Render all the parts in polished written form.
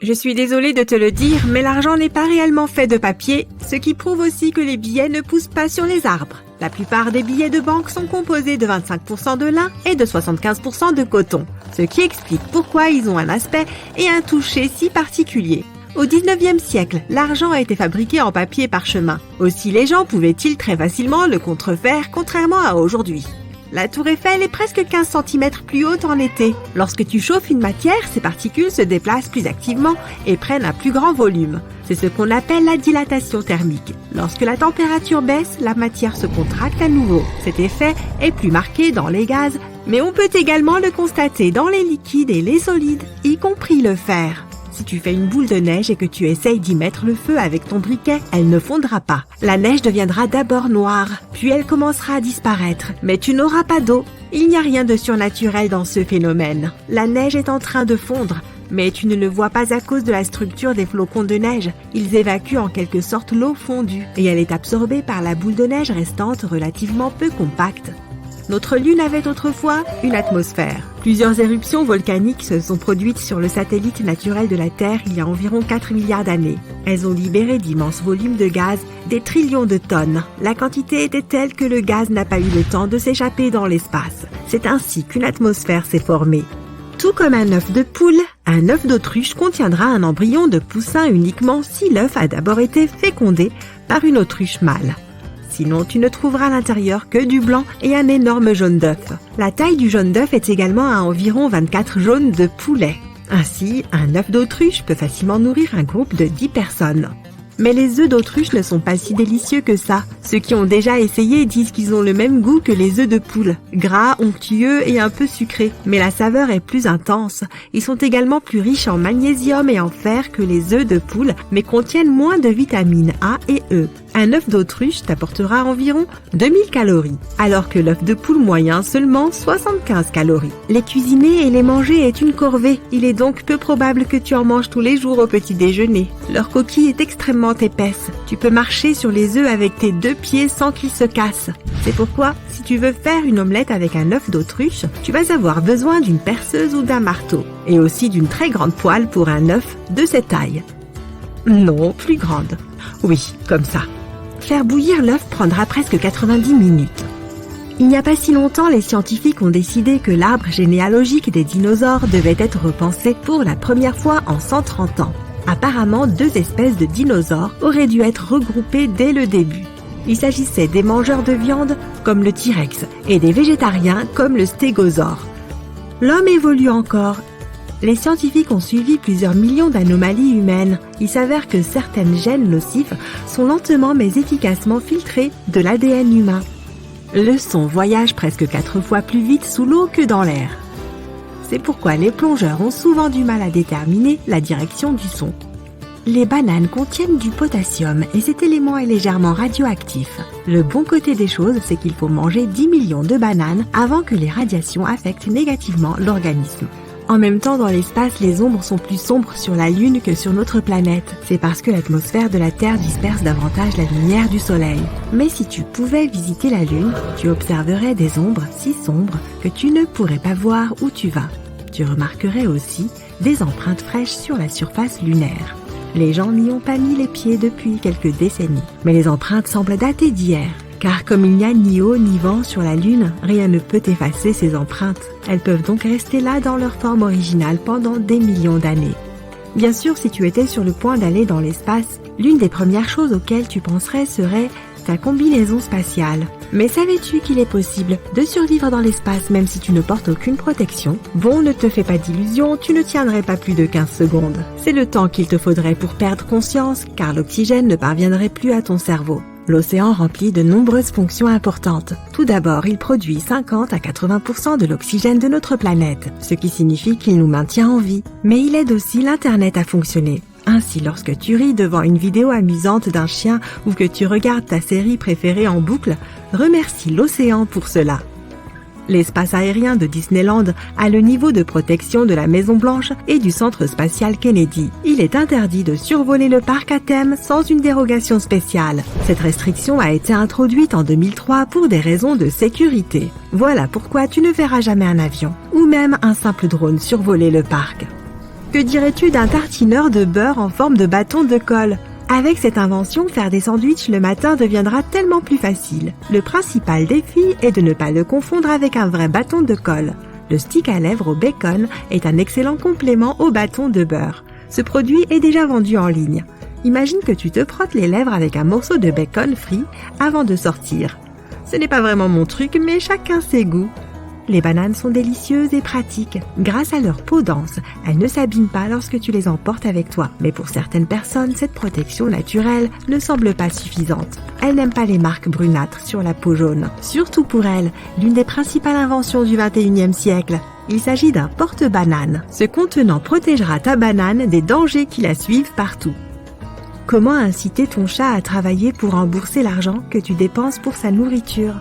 Je suis désolée de te le dire, mais l'argent n'est pas réellement fait de papier, ce qui prouve aussi que les billets ne poussent pas sur les arbres. La plupart des billets de banque sont composés de 25% de lin et de 75% de coton, ce qui explique pourquoi ils ont un aspect et un toucher si particuliers. Au 19e siècle, l'argent a été fabriqué en papier parchemin. Aussi les gens pouvaient-ils très facilement le contrefaire, contrairement à aujourd'hui. La tour Eiffel est presque 15 cm plus haute en été. Lorsque tu chauffes une matière, ces particules se déplacent plus activement et prennent un plus grand volume. C'est ce qu'on appelle la dilatation thermique. Lorsque la température baisse, la matière se contracte à nouveau. Cet effet est plus marqué dans les gaz, mais on peut également le constater dans les liquides et les solides, y compris le fer. Si tu fais une boule de neige et que tu essayes d'y mettre le feu avec ton briquet, elle ne fondra pas. La neige deviendra d'abord noire, puis elle commencera à disparaître. Mais tu n'auras pas d'eau. Il n'y a rien de surnaturel dans ce phénomène. La neige est en train de fondre, mais tu ne le vois pas à cause de la structure des flocons de neige. Ils évacuent en quelque sorte l'eau fondue, et elle est absorbée par la boule de neige restante relativement peu compacte. Notre Lune avait autrefois une atmosphère. Plusieurs éruptions volcaniques se sont produites sur le satellite naturel de la Terre il y a environ 4 milliards d'années. Elles ont libéré d'immenses volumes de gaz, des trillions de tonnes. La quantité était telle que le gaz n'a pas eu le temps de s'échapper dans l'espace. C'est ainsi qu'une atmosphère s'est formée. Tout comme un œuf de poule, un œuf d'autruche contiendra un embryon de poussin uniquement si l'œuf a d'abord été fécondé par une autruche mâle. Sinon, tu ne trouveras à l'intérieur que du blanc et un énorme jaune d'œuf. La taille du jaune d'œuf est également à environ 24 jaunes de poulet. Ainsi, un œuf d'autruche peut facilement nourrir un groupe de 10 personnes. Mais les œufs d'autruche ne sont pas si délicieux que ça. Ceux qui ont déjà essayé disent qu'ils ont le même goût que les œufs de poule. Gras, onctueux et un peu sucrés. Mais la saveur est plus intense. Ils sont également plus riches en magnésium et en fer que les œufs de poule, mais contiennent moins de vitamines A et E. Un œuf d'autruche t'apportera environ 2000 calories, alors que l'œuf de poule moyen seulement 75 calories. Les cuisiner et les manger est une corvée. Il est donc peu probable que tu en manges tous les jours au petit déjeuner. Leur coquille est extrêmement épaisse. Tu peux marcher sur les œufs avec tes 2 pieds sans qu'ils se cassent. C'est pourquoi, si tu veux faire une omelette avec un œuf d'autruche, tu vas avoir besoin d'une perceuse ou d'un marteau, et aussi d'une très grande poêle pour un œuf de cette taille. Non, plus grande. Oui, comme ça. Faire bouillir l'œuf prendra presque 90 minutes. Il n'y a pas si longtemps, les scientifiques ont décidé que l'arbre généalogique des dinosaures devait être repensé pour la première fois en 130 ans. Apparemment, 2 espèces de dinosaures auraient dû être regroupées dès le début. Il s'agissait des mangeurs de viande, comme le T-Rex, et des végétariens, comme le stégosaure. L'homme évolue encore. Les scientifiques ont suivi plusieurs millions d'anomalies humaines. Il s'avère que certaines gènes nocifs sont lentement mais efficacement filtrés de l'ADN humain. Le son voyage presque 4 fois plus vite sous l'eau que dans l'air. C'est pourquoi les plongeurs ont souvent du mal à déterminer la direction du son. Les bananes contiennent du potassium et cet élément est légèrement radioactif. Le bon côté des choses, c'est qu'il faut manger 10 millions de bananes avant que les radiations affectent négativement l'organisme. En même temps, dans l'espace, les ombres sont plus sombres sur la Lune que sur notre planète. C'est parce que l'atmosphère de la Terre disperse davantage la lumière du Soleil. Mais si tu pouvais visiter la Lune, tu observerais des ombres si sombres que tu ne pourrais pas voir où tu vas. Tu remarquerais aussi des empreintes fraîches sur la surface lunaire. Les gens n'y ont pas mis les pieds depuis quelques décennies. Mais les empreintes semblent dater d'hier. Car comme il n'y a ni eau ni vent sur la Lune, rien ne peut effacer ces empreintes. Elles peuvent donc rester là dans leur forme originale pendant des millions d'années. Bien sûr, si tu étais sur le point d'aller dans l'espace, l'une des premières choses auxquelles tu penserais serait ta combinaison spatiale. Mais savais-tu qu'il est possible de survivre dans l'espace même si tu ne portes aucune protection? Bon, ne te fais pas d'illusions, tu ne tiendrais pas plus de 15 secondes. C'est le temps qu'il te faudrait pour perdre conscience, car l'oxygène ne parviendrait plus à ton cerveau. L'océan remplit de nombreuses fonctions importantes. Tout d'abord, il produit 50 à 80% de l'oxygène de notre planète, ce qui signifie qu'il nous maintient en vie. Mais il aide aussi l'Internet à fonctionner. Ainsi, lorsque tu ris devant une vidéo amusante d'un chien ou que tu regardes ta série préférée en boucle, remercie l'océan pour cela. L'espace aérien de Disneyland a le niveau de protection de la Maison Blanche et du Centre spatial Kennedy. Il est interdit de survoler le parc à thème sans une dérogation spéciale. Cette restriction a été introduite en 2003 pour des raisons de sécurité. Voilà pourquoi tu ne verras jamais un avion ou même un simple drone survoler le parc. Que dirais-tu d'un tartineur de beurre en forme de bâton de colle ? Avec cette invention, faire des sandwichs le matin deviendra tellement plus facile. Le principal défi est de ne pas le confondre avec un vrai bâton de colle. Le stick à lèvres au bacon est un excellent complément au bâton de beurre. Ce produit est déjà vendu en ligne. Imagine que tu te frottes les lèvres avec un morceau de bacon frit avant de sortir. Ce n'est pas vraiment mon truc, mais chacun ses goûts. Les bananes sont délicieuses et pratiques. Grâce à leur peau dense, elles ne s'abîment pas lorsque tu les emportes avec toi. Mais pour certaines personnes, cette protection naturelle ne semble pas suffisante. Elles n'aiment pas les marques brunâtres sur la peau jaune. Surtout pour elles, l'une des principales inventions du 21e siècle. Il s'agit d'un porte-banane. Ce contenant protégera ta banane des dangers qui la suivent partout. Comment inciter ton chat à travailler pour rembourser l'argent que tu dépenses pour sa nourriture ?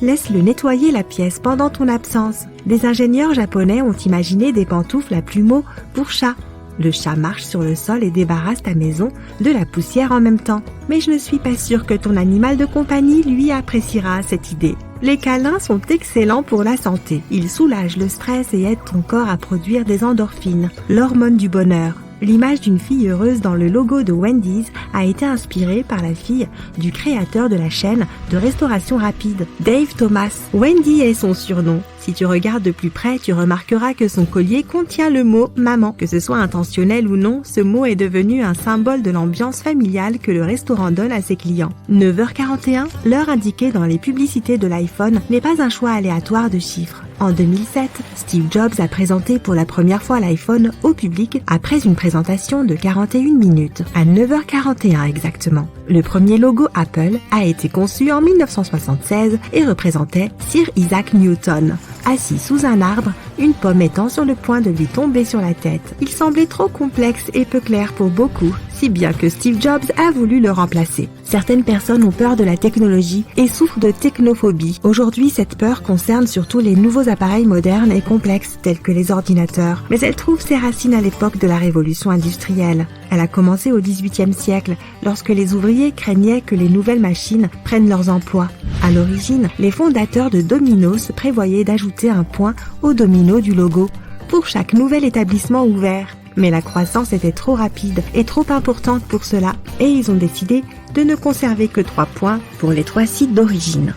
Laisse-le nettoyer la pièce pendant ton absence. Des ingénieurs japonais ont imaginé des pantoufles à plumeaux pour chat. Le chat marche sur le sol et débarrasse ta maison de la poussière en même temps. Mais je ne suis pas sûre que ton animal de compagnie lui appréciera cette idée. Les câlins sont excellents pour la santé. Ils soulagent le stress et aident ton corps à produire des endorphines, l'hormone du bonheur. L'image d'une fille heureuse dans le logo de Wendy's a été inspirée par la fille du créateur de la chaîne de restauration rapide, Dave Thomas. Wendy est son surnom. Si tu regardes de plus près, tu remarqueras que son collier contient le mot « maman ». Que ce soit intentionnel ou non, ce mot est devenu un symbole de l'ambiance familiale que le restaurant donne à ses clients. 9h41, l'heure indiquée dans les publicités de l'iPhone n'est pas un choix aléatoire de chiffres. En 2007, Steve Jobs a présenté pour la première fois l'iPhone au public après une présentation de 41 minutes, à 9h41 exactement. Le premier logo Apple a été conçu en 1976 et représentait Sir Isaac Newton. Assis sous un arbre, une pomme étant sur le point de lui tomber sur la tête. Il semblait trop complexe et peu clair pour beaucoup, si bien que Steve Jobs a voulu le remplacer. Certaines personnes ont peur de la technologie et souffrent de technophobie. Aujourd'hui, cette peur concerne surtout les nouveaux appareils modernes et complexes tels que les ordinateurs. Mais elle trouve ses racines à l'époque de la révolution industrielle. Elle a commencé au XVIIIe siècle, lorsque les ouvriers craignaient que les nouvelles machines prennent leurs emplois. À l'origine, les fondateurs de Domino's prévoyaient d'ajouter un point au domino du logo pour chaque nouvel établissement ouvert. Mais la croissance était trop rapide et trop importante pour cela, et ils ont décidé de ne conserver que 3 points pour les 3 sites d'origine.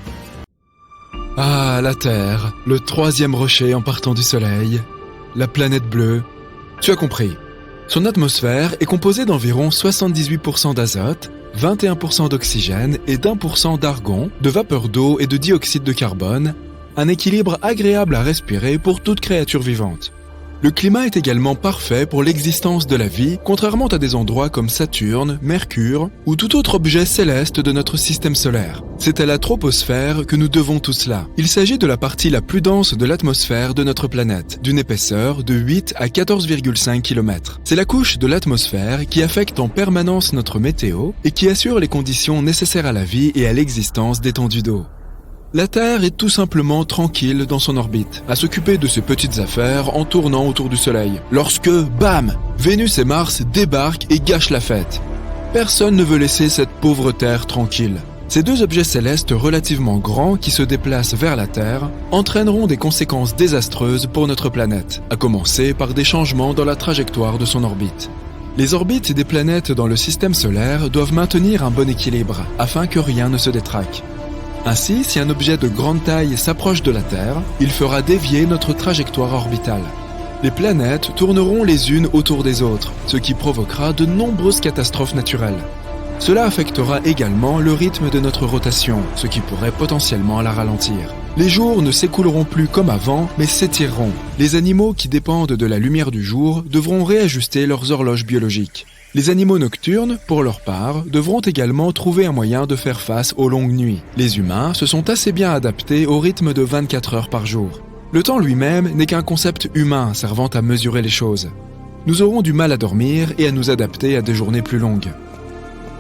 Ah, la Terre, le 3e rocher en partant du Soleil, la planète bleue. Tu as compris. Son atmosphère est composée d'environ 78% d'azote, 21% d'oxygène et d'1% d'argon, de vapeur d'eau et de dioxyde de carbone, un équilibre agréable à respirer pour toute créature vivante. Le climat est également parfait pour l'existence de la vie, contrairement à des endroits comme Saturne, Mercure ou tout autre objet céleste de notre système solaire. C'est à la troposphère que nous devons tout cela. Il s'agit de la partie la plus dense de l'atmosphère de notre planète, d'une épaisseur de 8 à 14,5 km. C'est la couche de l'atmosphère qui affecte en permanence notre météo et qui assure les conditions nécessaires à la vie et à l'existence d'étendues d'eau. La Terre est tout simplement tranquille dans son orbite, à s'occuper de ses petites affaires en tournant autour du Soleil. Lorsque, bam, Vénus et Mars débarquent et gâchent la fête. Personne ne veut laisser cette pauvre Terre tranquille. Ces 2 objets célestes relativement grands qui se déplacent vers la Terre entraîneront des conséquences désastreuses pour notre planète, à commencer par des changements dans la trajectoire de son orbite. Les orbites des planètes dans le système solaire doivent maintenir un bon équilibre, afin que rien ne se détraque. Ainsi, si un objet de grande taille s'approche de la Terre, il fera dévier notre trajectoire orbitale. Les planètes tourneront les unes autour des autres, ce qui provoquera de nombreuses catastrophes naturelles. Cela affectera également le rythme de notre rotation, ce qui pourrait potentiellement la ralentir. Les jours ne s'écouleront plus comme avant, mais s'étireront. Les animaux qui dépendent de la lumière du jour devront réajuster leurs horloges biologiques. Les animaux nocturnes, pour leur part, devront également trouver un moyen de faire face aux longues nuits. Les humains se sont assez bien adaptés au rythme de 24 heures par jour. Le temps lui-même n'est qu'un concept humain servant à mesurer les choses. Nous aurons du mal à dormir et à nous adapter à des journées plus longues.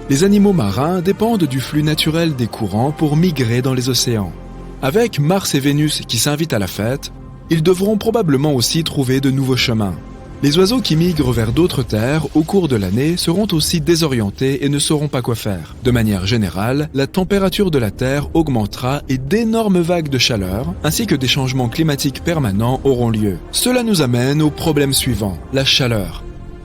Les animaux marins dépendent du flux naturel des courants pour migrer dans les océans. Avec Mars et Vénus qui s'invitent à la fête, ils devront probablement aussi trouver de nouveaux chemins. Les oiseaux qui migrent vers d'autres terres au cours de l'année seront aussi désorientés et ne sauront pas quoi faire. De manière générale, la température de la Terre augmentera et d'énormes vagues de chaleur, ainsi que des changements climatiques permanents auront lieu. Cela nous amène au problème suivant, la chaleur.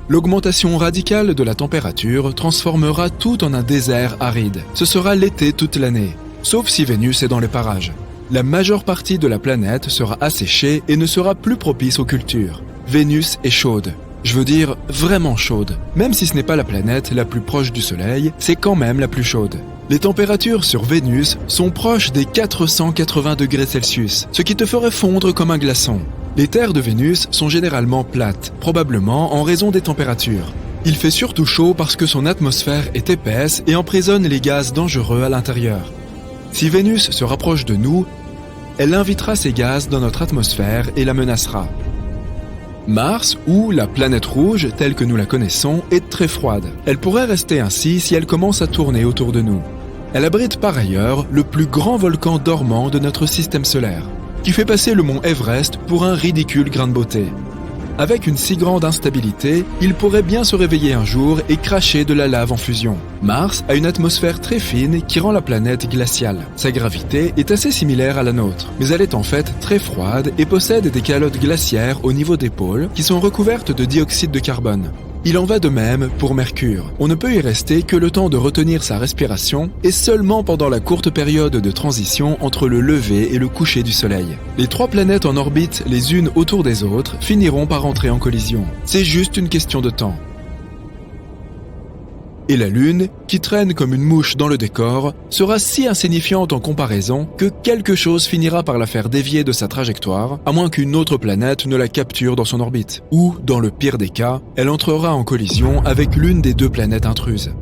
L'augmentation radicale de la température transformera tout en un désert aride. Ce sera l'été toute l'année, sauf si Vénus est dans les parages. La majeure partie de la planète sera asséchée et ne sera plus propice aux cultures. Vénus est chaude. Je veux dire vraiment chaude. Même si ce n'est pas la planète la plus proche du Soleil, c'est quand même la plus chaude. Les températures sur Vénus sont proches des 480 degrés Celsius, ce qui te ferait fondre comme un glaçon. Les terres de Vénus sont généralement plates, probablement en raison des températures. Il fait surtout chaud parce que son atmosphère est épaisse et emprisonne les gaz dangereux à l'intérieur. Si Vénus se rapproche de nous, elle invitera ces gaz dans notre atmosphère et la menacera. Mars, ou la planète rouge telle que nous la connaissons, est très froide. Elle pourrait rester ainsi si elle commence à tourner autour de nous. Elle abrite par ailleurs le plus grand volcan dormant de notre système solaire, qui fait passer le mont Everest pour un ridicule grain de beauté. Avec une si grande instabilité, il pourrait bien se réveiller un jour et cracher de la lave en fusion. Mars a une atmosphère très fine qui rend la planète glaciale. Sa gravité est assez similaire à la nôtre, mais elle est en fait très froide et possède des calottes glaciaires au niveau des pôles qui sont recouvertes de dioxyde de carbone. Il en va de même pour Mercure. On ne peut y rester que le temps de retenir sa respiration et seulement pendant la courte période de transition entre le lever et le coucher du Soleil. Les trois planètes en orbite les unes autour des autres finiront par entrer en collision. C'est juste une question de temps. Et la Lune, qui traîne comme une mouche dans le décor, sera si insignifiante en comparaison que quelque chose finira par la faire dévier de sa trajectoire, à moins qu'une autre planète ne la capture dans son orbite. Ou, dans le pire des cas, elle entrera en collision avec l'une des deux planètes intruses.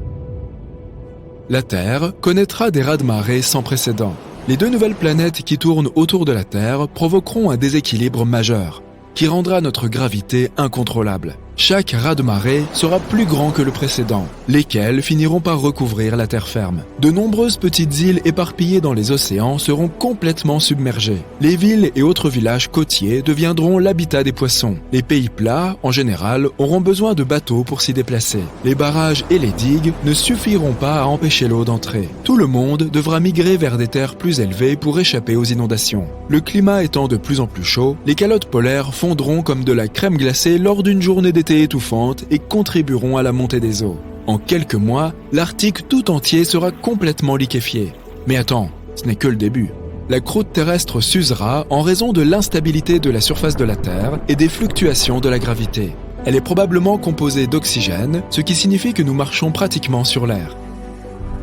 La Terre connaîtra des raz-de-marée sans précédent. Les deux nouvelles planètes qui tournent autour de la Terre provoqueront un déséquilibre majeur, qui rendra notre gravité incontrôlable. Chaque raz-de-marée sera plus grand que le précédent, lesquels finiront par recouvrir la terre ferme. De nombreuses petites îles éparpillées dans les océans seront complètement submergées. Les villes et autres villages côtiers deviendront l'habitat des poissons. Les pays plats, en général, auront besoin de bateaux pour s'y déplacer. Les barrages et les digues ne suffiront pas à empêcher l'eau d'entrer. Tout le monde devra migrer vers des terres plus élevées pour échapper aux inondations. Le climat étant de plus en plus chaud, les calottes polaires fondront comme de la crème glacée lors d'une journée d'été étouffante et contribueront à la montée des eaux. En quelques mois, l'Arctique tout entier sera complètement liquéfié. Mais attends, ce n'est que le début. La croûte terrestre s'usera en raison de l'instabilité de la surface de la Terre et des fluctuations de la gravité. Elle est probablement composée d'oxygène, ce qui signifie que nous marchons pratiquement sur l'air.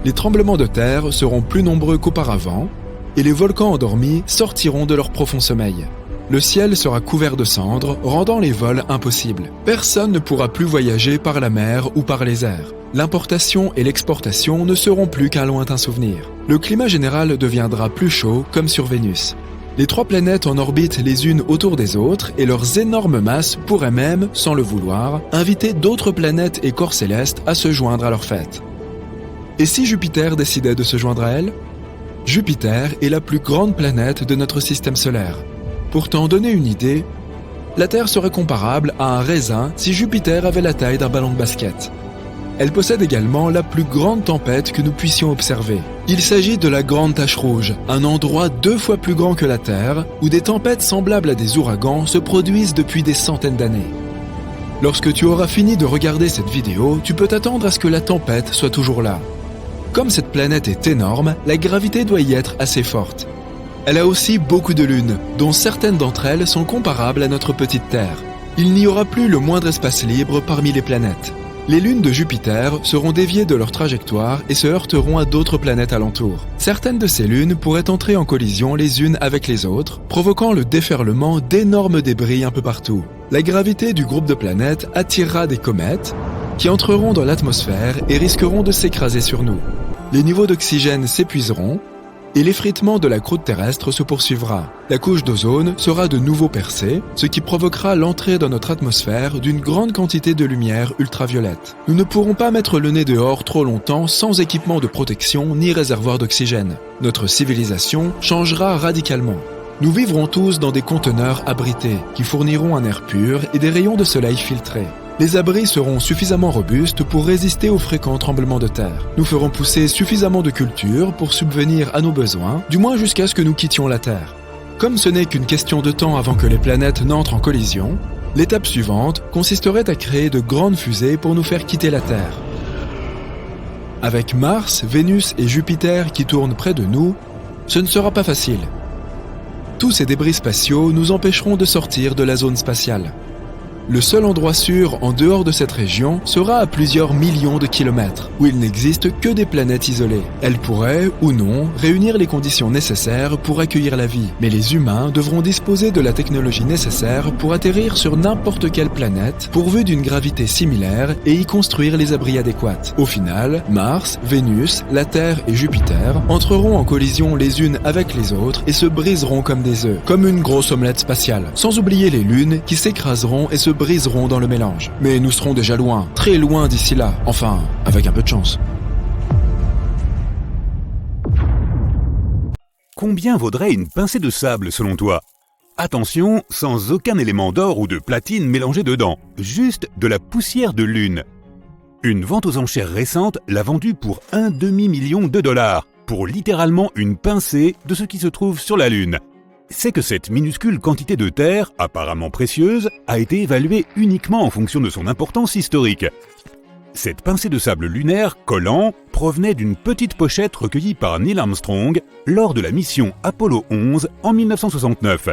Les tremblements de terre seront plus nombreux qu'auparavant et les volcans endormis sortiront de leur profond sommeil. Le ciel sera couvert de cendres, rendant les vols impossibles. Personne ne pourra plus voyager par la mer ou par les airs. L'importation et l'exportation ne seront plus qu'un lointain souvenir. Le climat général deviendra plus chaud, comme sur Vénus. Les trois planètes en orbite les unes autour des autres et leurs énormes masses pourraient même, sans le vouloir, inviter d'autres planètes et corps célestes à se joindre à leur fête. Et si Jupiter décidait de se joindre à elle ? Jupiter est la plus grande planète de notre système solaire. Pour t'en donner une idée, la Terre serait comparable à un raisin si Jupiter avait la taille d'un ballon de basket. Elle possède également la plus grande tempête que nous puissions observer. Il s'agit de la Grande Tache Rouge, un endroit 2 fois plus grand que la Terre, où des tempêtes semblables à des ouragans se produisent depuis des centaines d'années. Lorsque tu auras fini de regarder cette vidéo, tu peux t'attendre à ce que la tempête soit toujours là. Comme cette planète est énorme, la gravité doit y être assez forte. Elle a aussi beaucoup de lunes, dont certaines d'entre elles sont comparables à notre petite Terre. Il n'y aura plus le moindre espace libre parmi les planètes. Les lunes de Jupiter seront déviées de leur trajectoire et se heurteront à d'autres planètes alentour. Certaines de ces lunes pourraient entrer en collision les unes avec les autres, provoquant le déferlement d'énormes débris un peu partout. La gravité du groupe de planètes attirera des comètes qui entreront dans l'atmosphère et risqueront de s'écraser sur nous. Les niveaux d'oxygène s'épuiseront, et l'effritement de la croûte terrestre se poursuivra. La couche d'ozone sera de nouveau percée, ce qui provoquera l'entrée dans notre atmosphère d'une grande quantité de lumière ultraviolette. Nous ne pourrons pas mettre le nez dehors trop longtemps sans équipement de protection ni réservoir d'oxygène. Notre civilisation changera radicalement. Nous vivrons tous dans des conteneurs abrités, qui fourniront un air pur et des rayons de soleil filtrés. Les abris seront suffisamment robustes pour résister aux fréquents tremblements de terre. Nous ferons pousser suffisamment de cultures pour subvenir à nos besoins, du moins jusqu'à ce que nous quittions la Terre. Comme ce n'est qu'une question de temps avant que les planètes n'entrent en collision, L'étape suivante consisterait à créer de grandes fusées pour nous faire quitter la Terre. Avec Mars, Vénus et Jupiter qui tournent près de nous, ce ne sera pas facile. Tous ces débris spatiaux nous empêcheront de sortir de la zone spatiale. Le seul endroit sûr en dehors de cette région sera à plusieurs millions de kilomètres, où il n'existe que des planètes isolées. Elles pourraient, ou non, réunir les conditions nécessaires pour accueillir la vie, mais les humains devront disposer de la technologie nécessaire pour atterrir sur n'importe quelle planète, pourvue d'une gravité similaire, et y construire les abris adéquats. Au final, Mars, Vénus, la Terre et Jupiter entreront en collision les unes avec les autres et se briseront comme des œufs, comme une grosse omelette spatiale, sans oublier les lunes qui s'écraseront et se briseront dans le mélange. Mais nous serons déjà loin, très loin d'ici là, enfin, avec un peu de chance. Combien vaudrait une pincée de sable selon toi? Attention, sans aucun élément d'or ou de platine mélangé dedans, juste de la poussière de lune. Une vente aux enchères récente l'a vendue pour $1 demi-million, pour littéralement une pincée de ce qui se trouve sur la Lune. C'est que cette minuscule quantité de terre, apparemment précieuse, a été évaluée uniquement en fonction de son importance historique. Cette pincée de sable lunaire collant provenait d'une petite pochette recueillie par Neil Armstrong lors de la mission Apollo 11 en 1969.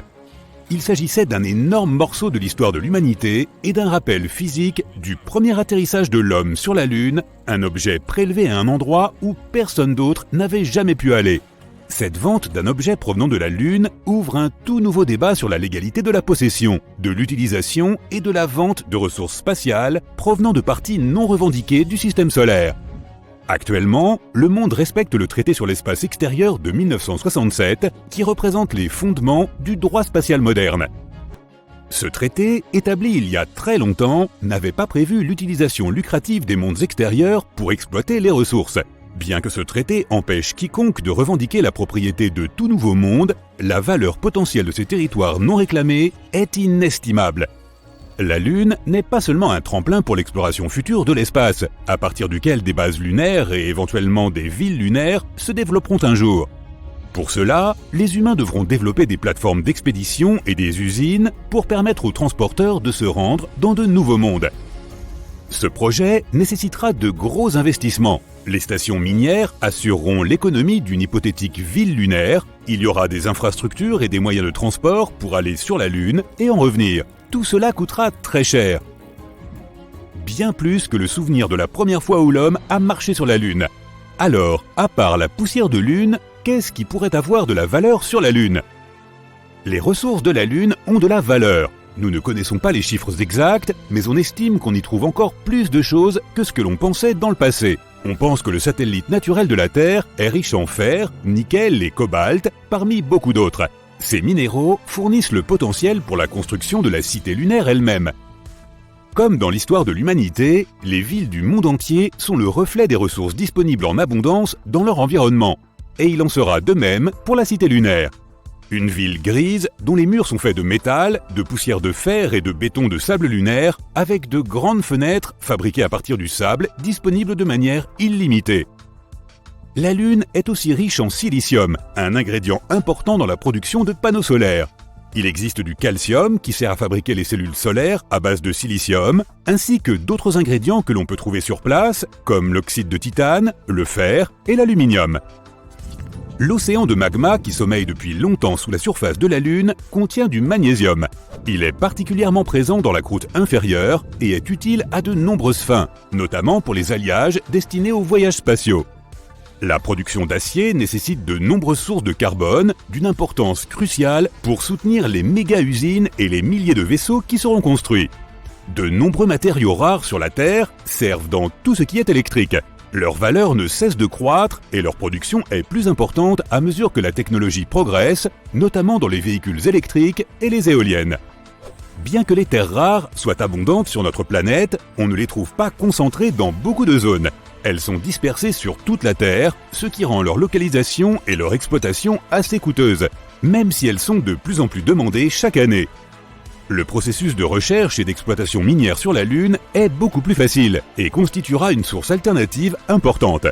Il s'agissait d'un énorme morceau de l'histoire de l'humanité et d'un rappel physique du premier atterrissage de l'homme sur la Lune, un objet prélevé à un endroit où personne d'autre n'avait jamais pu aller. Cette vente d'un objet provenant de la Lune ouvre un tout nouveau débat sur la légalité de la possession, de l'utilisation et de la vente de ressources spatiales provenant de parties non revendiquées du système solaire. Actuellement, le monde respecte le traité sur l'espace extérieur de 1967 qui représente les fondements du droit spatial moderne. Ce traité, établi il y a très longtemps, n'avait pas prévu l'utilisation lucrative des mondes extérieurs pour exploiter les ressources. Bien que ce traité empêche quiconque de revendiquer la propriété de tout nouveau monde, la valeur potentielle de ces territoires non réclamés est inestimable. La Lune n'est pas seulement un tremplin pour l'exploration future de l'espace, à partir duquel des bases lunaires et éventuellement des villes lunaires se développeront un jour. Pour cela, les humains devront développer des plateformes d'expédition et des usines pour permettre aux transporteurs de se rendre dans de nouveaux mondes. Ce projet nécessitera de gros investissements. Les stations minières assureront l'économie d'une hypothétique ville lunaire, il y aura des infrastructures et des moyens de transport pour aller sur la Lune et en revenir. Tout cela coûtera très cher. Bien plus que le souvenir de la première fois où l'homme a marché sur la Lune. Alors, à part la poussière de Lune, qu'est-ce qui pourrait avoir de la valeur sur la Lune? Les ressources de la Lune ont de la valeur. Nous ne connaissons pas les chiffres exacts, mais on estime qu'on y trouve encore plus de choses que ce que l'on pensait dans le passé. On pense que le satellite naturel de la Terre est riche en fer, nickel et cobalt, parmi beaucoup d'autres. Ces minéraux fournissent le potentiel pour la construction de la cité lunaire elle-même. Comme dans l'histoire de l'humanité, les villes du monde entier sont le reflet des ressources disponibles en abondance dans leur environnement. Et il en sera de même pour la cité lunaire. Une ville grise dont les murs sont faits de métal, de poussière de fer et de béton de sable lunaire, avec de grandes fenêtres fabriquées à partir du sable, disponibles de manière illimitée. La Lune est aussi riche en silicium, un ingrédient important dans la production de panneaux solaires. Il existe du calcium qui sert à fabriquer les cellules solaires à base de silicium, ainsi que d'autres ingrédients que l'on peut trouver sur place, comme l'oxyde de titane, le fer et l'aluminium. L'océan de magma qui sommeille depuis longtemps sous la surface de la Lune contient du magnésium. Il est particulièrement présent dans la croûte inférieure et est utile à de nombreuses fins, notamment pour les alliages destinés aux voyages spatiaux. La production d'acier nécessite de nombreuses sources de carbone d'une importance cruciale pour soutenir les méga-usines et les milliers de vaisseaux qui seront construits. De nombreux matériaux rares sur la Terre servent dans tout ce qui est électrique. Leur valeur ne cesse de croître et leur production est plus importante à mesure que la technologie progresse, notamment dans les véhicules électriques et les éoliennes. Bien que les terres rares soient abondantes sur notre planète, on ne les trouve pas concentrées dans beaucoup de zones. Elles sont dispersées sur toute la Terre, ce qui rend leur localisation et leur exploitation assez coûteuses, même si elles sont de plus en plus demandées chaque année. Le processus de recherche et d'exploitation minière sur la Lune est beaucoup plus facile et constituera une source alternative importante.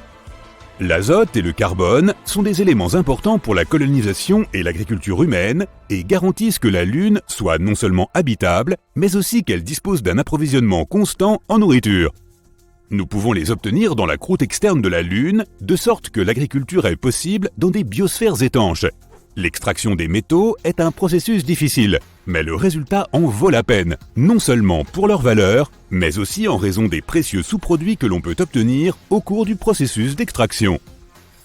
L'azote et le carbone sont des éléments importants pour la colonisation et l'agriculture humaine et garantissent que la Lune soit non seulement habitable, mais aussi qu'elle dispose d'un approvisionnement constant en nourriture. Nous pouvons les obtenir dans la croûte externe de la Lune, de sorte que l'agriculture est possible dans des biosphères étanches. L'extraction des métaux est un processus difficile, mais le résultat en vaut la peine, non seulement pour leur valeur, mais aussi en raison des précieux sous-produits que l'on peut obtenir au cours du processus d'extraction.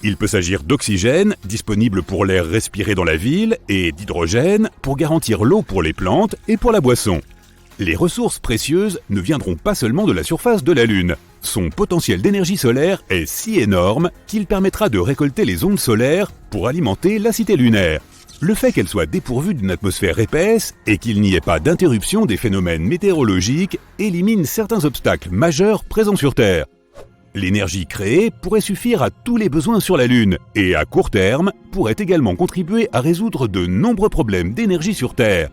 Il peut s'agir d'oxygène, disponible pour l'air respiré dans la ville, et d'hydrogène, pour garantir l'eau pour les plantes et pour la boisson. Les ressources précieuses ne viendront pas seulement de la surface de la Lune. Son potentiel d'énergie solaire est si énorme qu'il permettra de récolter les ondes solaires pour alimenter la cité lunaire. Le fait qu'elle soit dépourvue d'une atmosphère épaisse et qu'il n'y ait pas d'interruption des phénomènes météorologiques élimine certains obstacles majeurs présents sur Terre. L'énergie créée pourrait suffire à tous les besoins sur la Lune et à court terme pourrait également contribuer à résoudre de nombreux problèmes d'énergie sur Terre.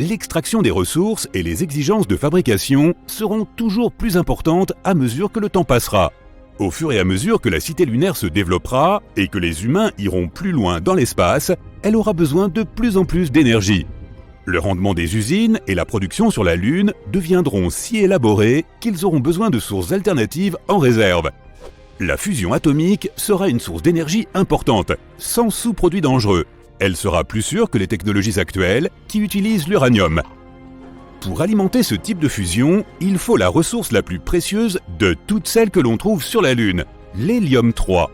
L'extraction des ressources et les exigences de fabrication seront toujours plus importantes à mesure que le temps passera. Au fur et à mesure que la cité lunaire se développera et que les humains iront plus loin dans l'espace, elle aura besoin de plus en plus d'énergie. Le rendement des usines et la production sur la Lune deviendront si élaborés qu'ils auront besoin de sources alternatives en réserve. La fusion atomique sera une source d'énergie importante, sans sous-produits dangereux. Elle sera plus sûre que les technologies actuelles qui utilisent l'uranium. Pour alimenter ce type de fusion, il faut la ressource la plus précieuse de toutes celles que l'on trouve sur la Lune, l'hélium-3.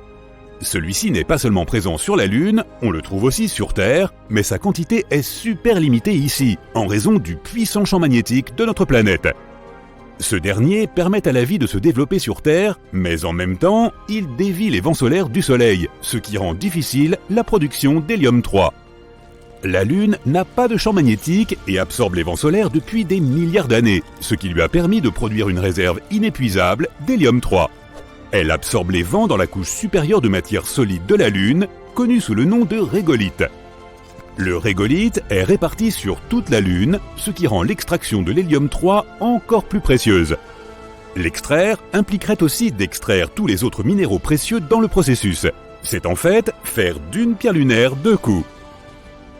Celui-ci n'est pas seulement présent sur la Lune, on le trouve aussi sur Terre, mais sa quantité est super limitée ici, en raison du puissant champ magnétique de notre planète. Ce dernier permet à la vie de se développer sur Terre, mais en même temps, il dévie les vents solaires du Soleil, ce qui rend difficile la production d'hélium-3. La Lune n'a pas de champ magnétique et absorbe les vents solaires depuis des milliards d'années, ce qui lui a permis de produire une réserve inépuisable d'hélium-3. Elle absorbe les vents dans la couche supérieure de matière solide de la Lune, connue sous le nom de régolithe. Le régolithe est réparti sur toute la Lune, ce qui rend l'extraction de l'hélium-3 encore plus précieuse. L'extraire impliquerait aussi d'extraire tous les autres minéraux précieux dans le processus. C'est en fait faire d'une pierre lunaire deux coups.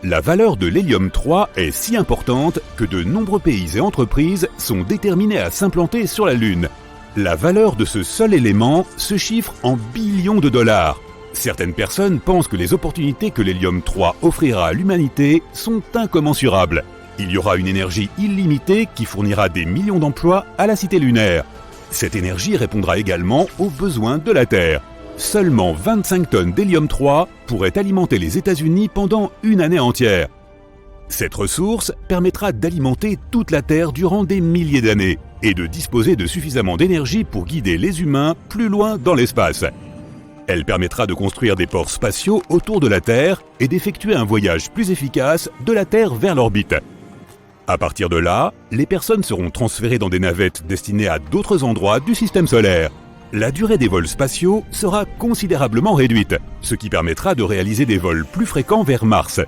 La valeur de l'hélium-3 est si importante que de nombreux pays et entreprises sont déterminés à s'implanter sur la Lune. La valeur de ce seul élément se chiffre en billions de dollars. Certaines personnes pensent que les opportunités que l'hélium-3 offrira à l'humanité sont incommensurables. Il y aura une énergie illimitée qui fournira des millions d'emplois à la cité lunaire. Cette énergie répondra également aux besoins de la Terre. Seulement 25 tonnes d'hélium-3 pourraient alimenter les États-Unis pendant une année entière. Cette ressource permettra d'alimenter toute la Terre durant des milliers d'années et de disposer de suffisamment d'énergie pour guider les humains plus loin dans l'espace. Elle permettra de construire des ports spatiaux autour de la Terre et d'effectuer un voyage plus efficace de la Terre vers l'orbite. À partir de là, les personnes seront transférées dans des navettes destinées à d'autres endroits du système solaire. La durée des vols spatiaux sera considérablement réduite, ce qui permettra de réaliser des vols plus fréquents vers Mars.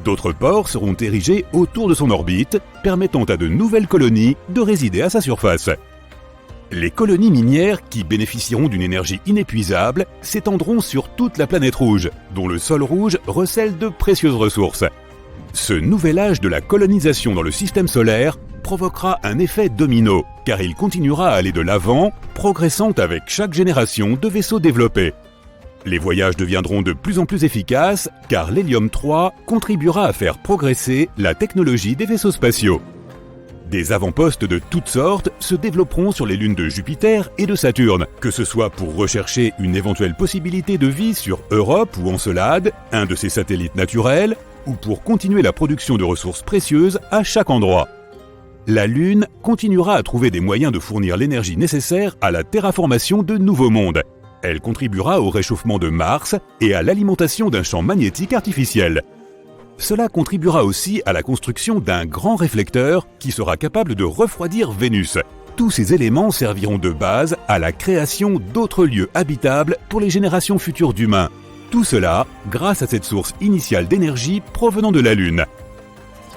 D'autres ports seront érigés autour de son orbite, permettant à de nouvelles colonies de résider à sa surface. Les colonies minières, qui bénéficieront d'une énergie inépuisable, s'étendront sur toute la planète rouge, dont le sol rouge recèle de précieuses ressources. Ce nouvel âge de la colonisation dans le système solaire provoquera un effet domino, car il continuera à aller de l'avant, progressant avec chaque génération de vaisseaux développés. Les voyages deviendront de plus en plus efficaces, car l'hélium-3 contribuera à faire progresser la technologie des vaisseaux spatiaux. Des avant-postes de toutes sortes se développeront sur les lunes de Jupiter et de Saturne, que ce soit pour rechercher une éventuelle possibilité de vie sur Europe ou Encelade, un de ses satellites naturels, ou pour continuer la production de ressources précieuses à chaque endroit. La Lune continuera à trouver des moyens de fournir l'énergie nécessaire à la terraformation de nouveaux mondes. Elle contribuera au réchauffement de Mars et à l'alimentation d'un champ magnétique artificiel. Cela contribuera aussi à la construction d'un grand réflecteur qui sera capable de refroidir Vénus. Tous ces éléments serviront de base à la création d'autres lieux habitables pour les générations futures d'humains. Tout cela grâce à cette source initiale d'énergie provenant de la Lune.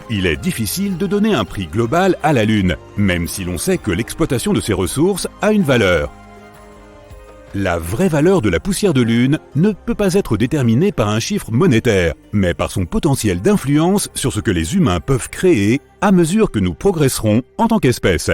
Il est difficile de donner un prix global à la Lune, même si l'on sait que l'exploitation de ces ressources a une valeur. La vraie valeur de la poussière de lune ne peut pas être déterminée par un chiffre monétaire, mais par son potentiel d'influence sur ce que les humains peuvent créer à mesure que nous progresserons en tant qu'espèce.